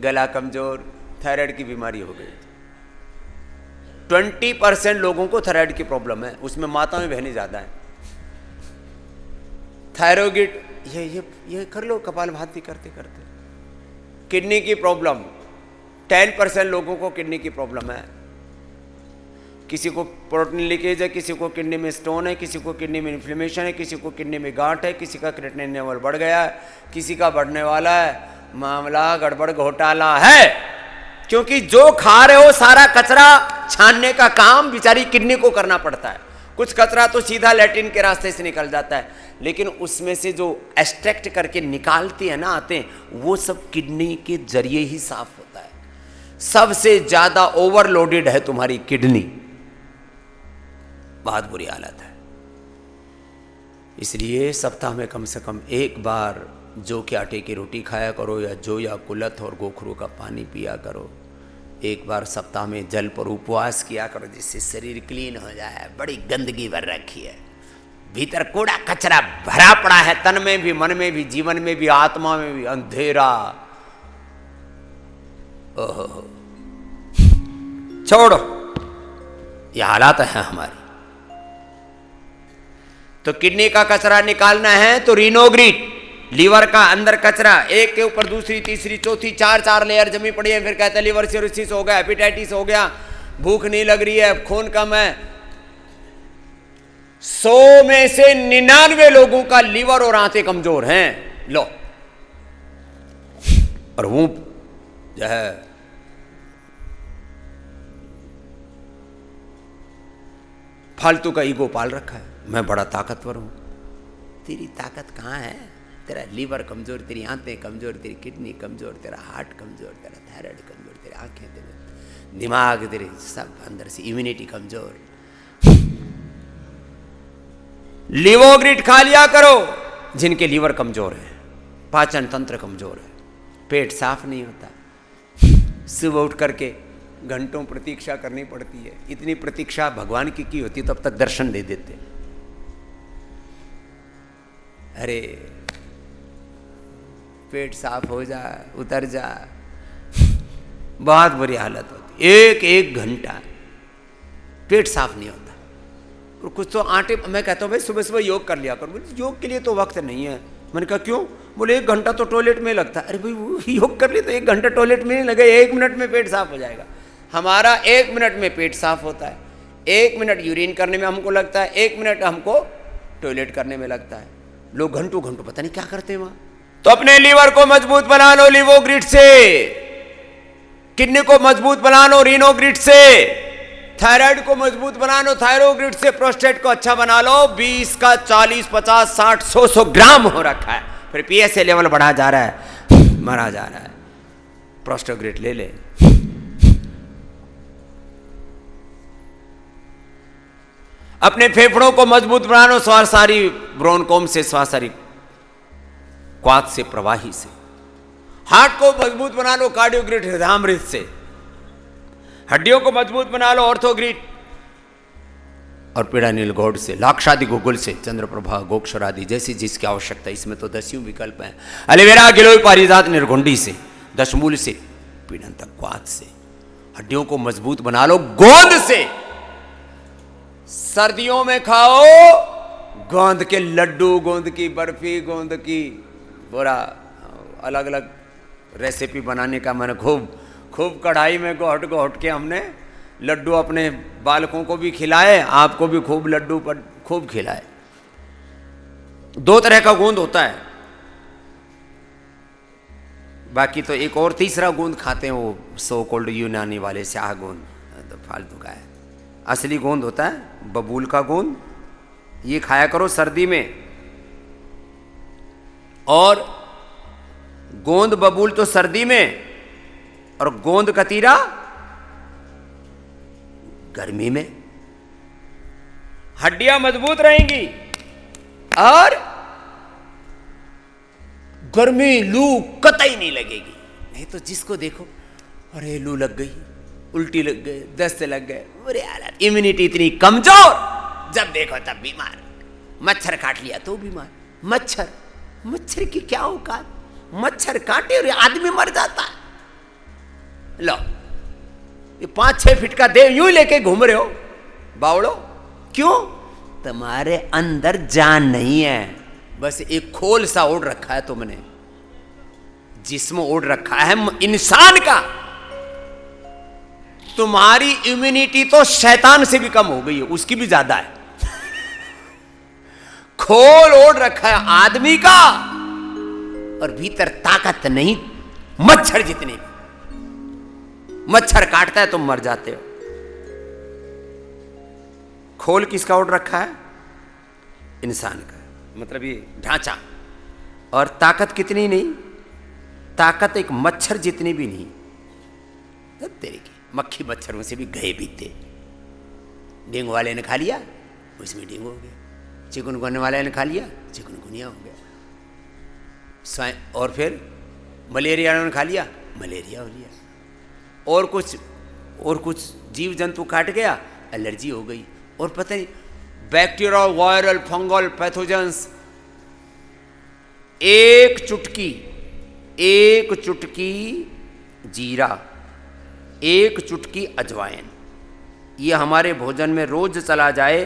गला कमजोर, थायराइड की बीमारी हो गई। 20% लोगों को थायराइड की प्रॉब्लम है, उसमें माताएं बहनें ज्यादा है। थायरोइड ये कर लो कपालभाति करते करते। किडनी की प्रॉब्लम, 10% लोगों को किडनी की प्रॉब्लम है। किसी को प्रोटीन लीकेज है, किसी को किडनी में स्टोन है, किसी को किडनी में इन्फ्लेमेशन है, किसी को किडनी में गांठ है, किसी का क्रिएटिनिन लेवल बढ़ गया है, किसी का बढ़ने वाला है। मामला गड़बड़ घोटाला है, क्योंकि जो खा रहे हो सारा कचरा छानने का काम बेचारी किडनी को करना पड़ता है। कुछ कचरा तो सीधा लैट्रिन के रास्ते से निकल जाता है, लेकिन उसमें से जो एक्सट्रैक्ट करके निकालते हैं ना आते हैं, वो सब किडनी के जरिए ही साफ होता है। सबसे ज्यादा ओवरलोडेड है तुम्हारी किडनी, बहुत बुरी हालत है। इसलिए सप्ताह में कम से कम एक बार जौ के आटे की रोटी खाया करो, या जौ या कुलथ और गोखरू का पानी पिया करो। एक बार सप्ताह में जल पर उपवास किया करो, जिससे शरीर क्लीन हो जाए। बड़ी गंदगी भर रखी है, भीतर कूड़ा कचरा भरा पड़ा है, तन में भी, मन में भी, जीवन में भी, आत्मा में भी अंधेरा। ओहो, छोड़ो, ये हालात है हमारी। तो किडनी का कचरा निकालना है तो रिनोग्रीट, लीवर का अंदर कचरा, एक के ऊपर दूसरी, तीसरी, चौथी, चार लेयर जमी पड़ी है। फिर कहते हैं लीवर सिरोसिस हो गया, हेपेटाइटिस हो गया, भूख नहीं लग रही है, खून कम है। 100 में से 99 लोगों का लीवर और आंतें कमजोर हैं। लो, और वो जो है फालतू का ईगो पाल रखा है, मैं बड़ा ताकतवर हूं। तेरी ताकत कहां है? तेरा लीवर कमजोर, तेरी आंतें कमजोर, तेरी किडनी कमजोर, तेरा हार्ट कमजोर, तेरा थायराइड कमजोर, तेरी आंखें, तेरे दिमाग, तेरे सब अंदर से इम्यूनिटी कमजोर। लिवोग्रिट खा लिया करो जिनके लीवर कमजोर है, पाचन तंत्र कमजोर है, पेट साफ नहीं होता। सुबह उठ करके घंटों प्रतीक्षा करनी पड़ती है। इतनी प्रतीक्षा भगवान की होती तब तक दर्शन दे देते। अरे पेट साफ हो जा, उतर जा, बहुत बुरी हालत होती। एक घंटा पेट साफ नहीं होता। और कुछ तो आटे, मैं कहता हूँ भाई सुबह सुबह योग कर लिया करो। बोले योग के लिए तो वक्त नहीं है। मैंने कहा क्यों? बोले 1 घंटा तो टॉयलेट में लगता है। अरे भाई वो योग कर लिए तो 1 घंटा टॉयलेट में नहीं लगे, 1 मिनट में पेट साफ हो जाएगा। हमारा 1 मिनट में पेट साफ होता है, 1 मिनट यूरिन करने में हमको लगता है, 1 मिनट हमको टॉयलेट करने में लगता है। लोग घंटों घंटों पता नहीं क्या करते हैं वहां। तो अपने लीवर को मजबूत बना लो लिवोग्रिट से, किडनी को मजबूत बना लो रिनोग्रिट से, थायराइड को मजबूत बना लो थायरोग्रिट से, प्रोस्टेट को अच्छा बना लो। 20 का 40, 50, 60, 100 ग्राम हो रखा है, फिर पीएसए लेवल बढ़ा जा रहा है, मरा जा रहा है। प्रोस्टोग्रिट ले ले। अपने फेफड़ों को मजबूत बना लो स्वासारी ब्रोनकोम से, स्वासारी क्वाथ से, प्रवाही से। हार्ट को मजबूत बना लो कार्डियोग्रिट हृदयामृत से। हड्डियों को मजबूत बना लो ऑर्थोग्रिट और पीड़ानील गौड़ से, लाक्षादि गुगुल से, चंद्रप्रभा, गोक्षर आदि जैसी जिसकी आवश्यकता। इसमें तो 10 विकल्प हैं। एलोवेरा, गिलोय, पारिजात, निर्घुंडी से, दशमूल से, पीड़ंतक क्वाथ से। हड्डियों को मजबूत बना लो गोंद से। सर्दियों में खाओ गोंद के लड्डू, गोंद की बर्फी, गोंद की पूरा अलग अलग रेसिपी बनाने का मैंने खूब कढ़ाई में घोट के हमने लड्डू अपने बालकों को भी खिलाए, आपको भी खूब लड्डू पर खूब खिलाए। 2 तरह का गोंद होता है, बाकी तो एक और तीसरा गोंद खाते हैं, वो सो कोल्ड यूनानी वाले स्याह गोंद, तो फालतू का है। असली गोंद होता है बबूल का गोंद, ये खाया करो सर्दी में। और गोंद बबूल तो सर्दी में, और गोंद कतीरा गर्मी में। हड्डियां मजबूत रहेंगी और गर्मी लू कतई नहीं लगेगी। नहीं तो जिसको देखो अरे लू लग गई, उल्टी लग गए, दस्त लग गए, बुरे हालत, इम्यूनिटी इतनी कमजोर, जब देखो तब बीमार। मच्छर काट लिया तो बीमार। मच्छर की क्या औकात? मच्छर काटे और आदमी मर जाता है। लो, ये 5-6 फीट का देव यूं ही लेके घूम रहे हो बावड़ो। क्यों? तुम्हारे अंदर जान नहीं है, बस एक खोल सा ओढ़ रखा है तुमने, जिस्म ओढ़ रखा है इंसान का। तुम्हारी इम्यूनिटी तो शैतान से भी कम हो गई है, उसकी भी ज्यादा है। खोल ओढ़ रखा है आदमी का, और भीतर ताकत नहीं, मच्छर जितने भी। मच्छर काटता है तुम मर जाते हो। खोल किसका ओढ़ रखा है? इंसान का, मतलब ये ढांचा। और ताकत कितनी नहीं, ताकत एक मच्छर जितनी भी नहीं। तब तेरे की मक्खी मच्छरों से भी गए बीते। डेंगू वाले ने खा लिया, उसमें डेंगू हो गया। चिकनगुनिया वाले ने खा लिया, चिकनगुनिया हो गया। और फिर मलेरिया ने खा लिया, मलेरिया हो लिया। और कुछ जीव जंतु काट गया, एलर्जी हो गई। और पता नहीं बैक्टीरिया, वायरल, फंगल पैथोजेंस। एक चुटकी जीरा, एक चुटकी अजवाइन, ये हमारे भोजन में रोज चला जाए,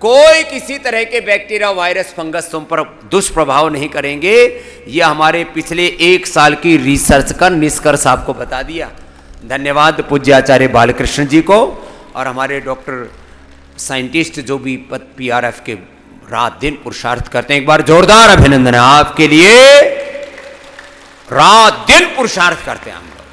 कोई किसी तरह के बैक्टीरिया, वायरस, फंगस तुम पर दुष्प्रभाव नहीं करेंगे। ये हमारे पिछले 1 साल की रिसर्च का निष्कर्ष आपको बता दिया। धन्यवाद पूज्य आचार्य बालकृष्ण जी को, और हमारे डॉक्टर साइंटिस्ट जो भी PRF के रात दिन पुरुषार्थ करते हैं। एक बार जोरदार अभिनंदन है आपके लिए। रात दिन पुरुषार्थ करते हैं हम लोग।